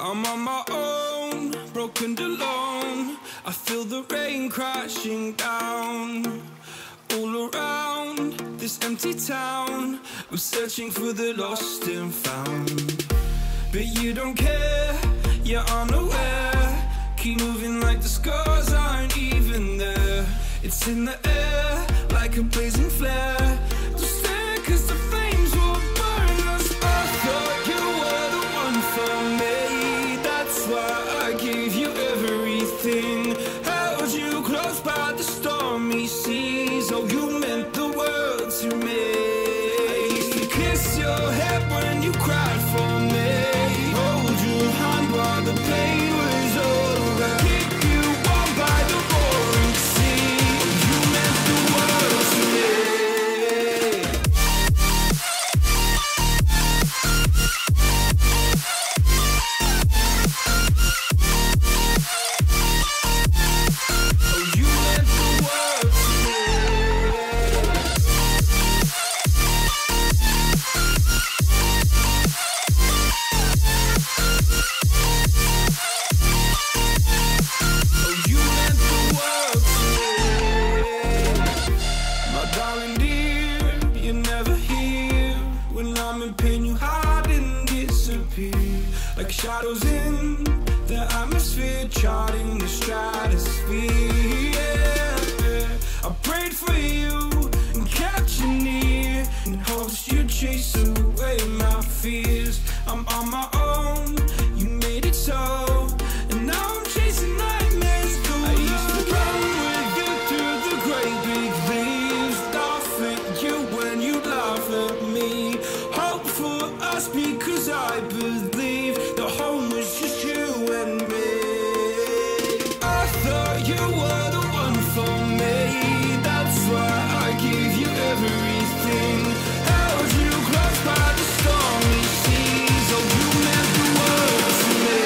I'm on my own, broken and alone. I feel the rain crashing down all around this empty town. I'm searching for the lost and found, but you don't care, you're unaware. Keep moving like the scars aren't even there. It's in the air like a blazing flare. Don't stare 'cause the flames will burn us. I thought you were the one for me. That's why I gave you everything. Held you close by the stormy seas. Oh, you meant the world to me. I used to kiss your head when you cried for me. Hold your hand while the pain was over. Keep you warm by the roaring sea. Oh, you meant the world to me. Like shadows in the atmosphere, charting the stratosphere. Yeah. I prayed for you and kept you near in hopes you'd chase away my fears. I'm on my own, you made it so, and now I'm chasing nightmares too. I used to run with you through the great big leaves, laugh at you when you laugh at me. Hope for us because I believe the home was just you and me. I thought you were the one for me. That's why I gave you everything. Held you close by the stormy seas. Oh, you meant the world to me.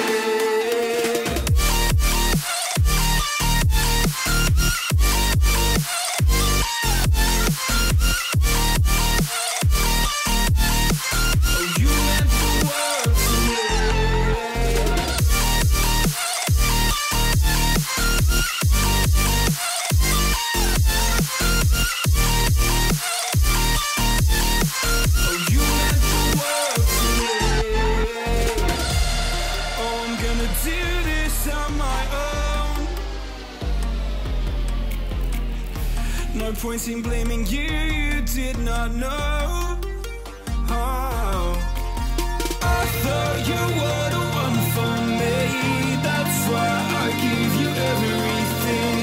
No point in blaming you, you did not know. Oh. I thought you were the one for me. That's why I gave you everything.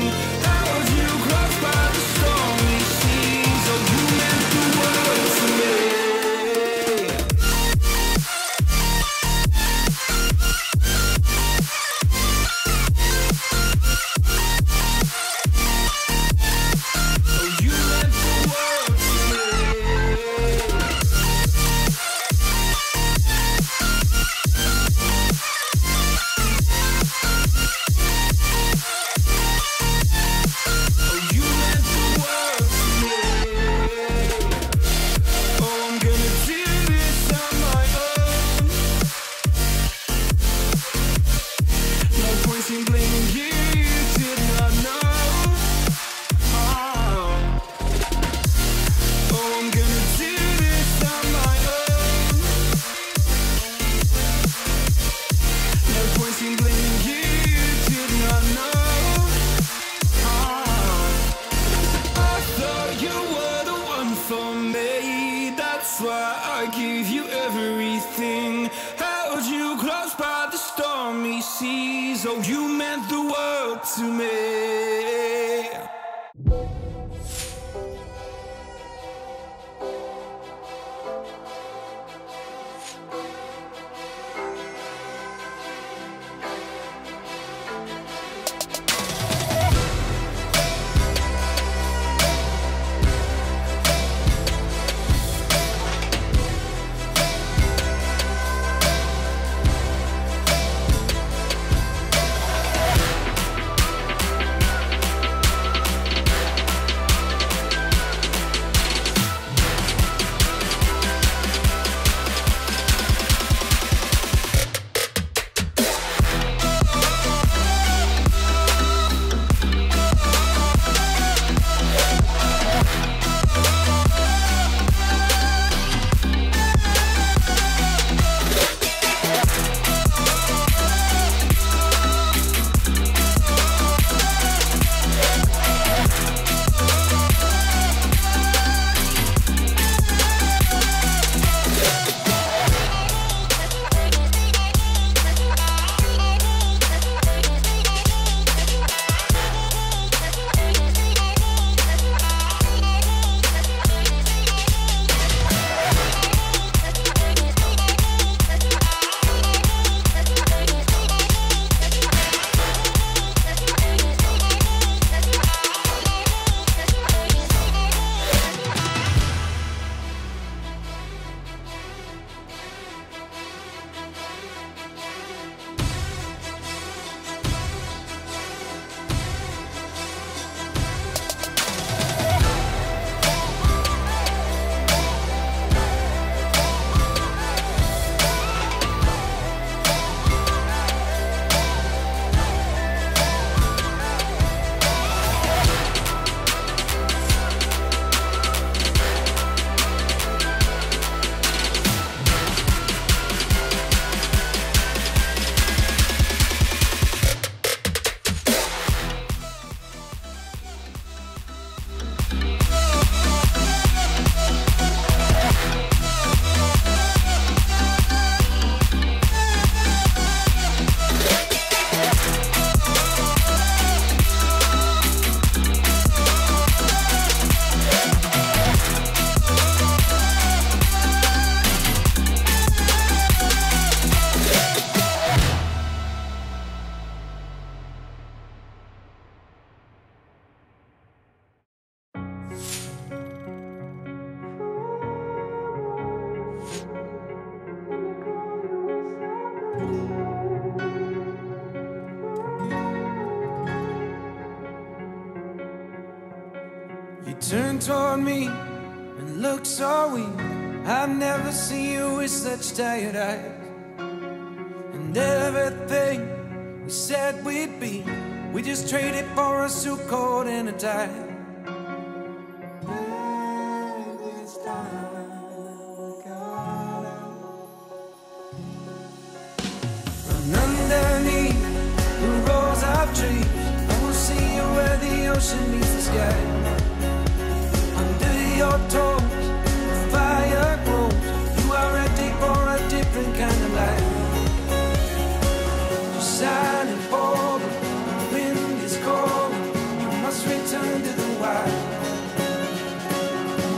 Held you close by the stormy seas. Oh, you meant the world to me. That's why I gave you everything. Held you close by the stormy seas. Oh, you meant the world to me. You turn toward me and look so weak. I've never seen you with such tired eyes. And everything we said we'd be, we just traded for a suit coat and a tie. And underneath the rows of trees, I will see you where the ocean meets the sky. Under your toes, the fire grows. You are ready for a different kind of life. You're silent for the wind is cold. You must return to the wild.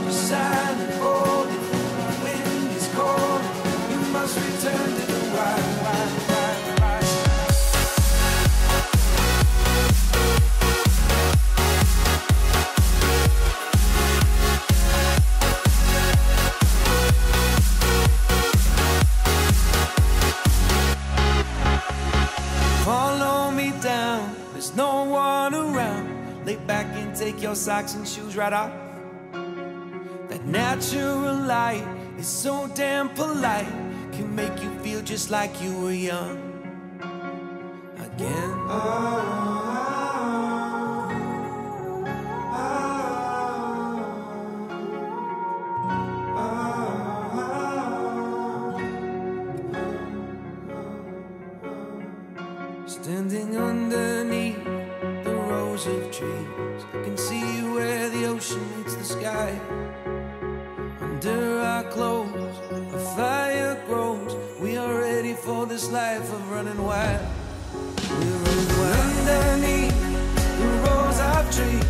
You're silent for the wind is cold. You must return to the wild. Follow me down, there's no one around. Lay back and take your socks and shoes right off. That natural light is so damn polite, can make you feel just like you were young again. Standing underneath the rows of trees, I can see where the ocean meets the sky. Under our clothes, a fire grows. We are ready for this life of running wild. We're running wild. Underneath the rows of trees,